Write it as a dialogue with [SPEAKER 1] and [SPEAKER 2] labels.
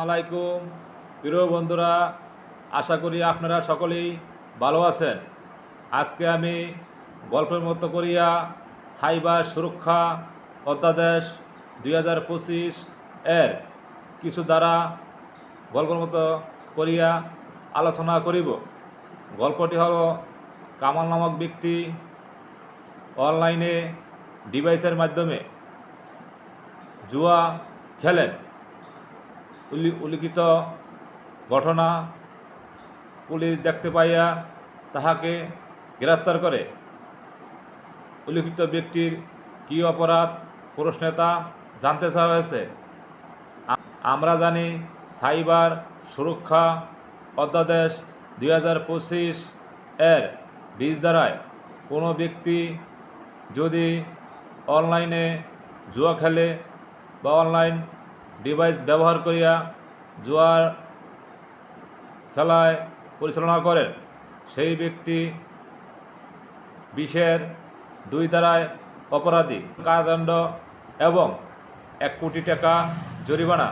[SPEAKER 1] আলাইকুম প্রিয় বন্ধুরা, আশা করি আপনারা সকলেই ভালো আছেন। আজকে আমি গল্পের মতো করিয়া সাইবার সুরক্ষা অধ্যাদেশ 2025 এর কিছু দ্বারা গল্পের মতো করিয়া আলোচনা করিব। গল্পটি হলো, কামাল নামক ব্যক্তি অনলাইনে ডিভাইসের মাধ্যমে জুয়া খেলেন। উল্লিখিত ঘটনা পুলিশ দেখতে পাইয়া তাহাকে গ্রেপ্তার করে। উল্লিখিত ব্যক্তির কী অপরাধ প্রশ্নে তা জানতে চাওয়া হয়েছে। আমরা জানি সাইবার সুরক্ষা অধ্যাদেশ 2025 এর 20 ধারায় কোনো ব্যক্তি যদি অনলাইনে জুয়া খেলে বা অনলাইন ডিভাইস ব্যবহার করিয়া জুয়ার খেলায় পরিচালনা করেন, সেই ব্যক্তি 20-2 ধারায় অপরাধী, কারাদণ্ড এবং 1 কোটি টাকা জরিমানা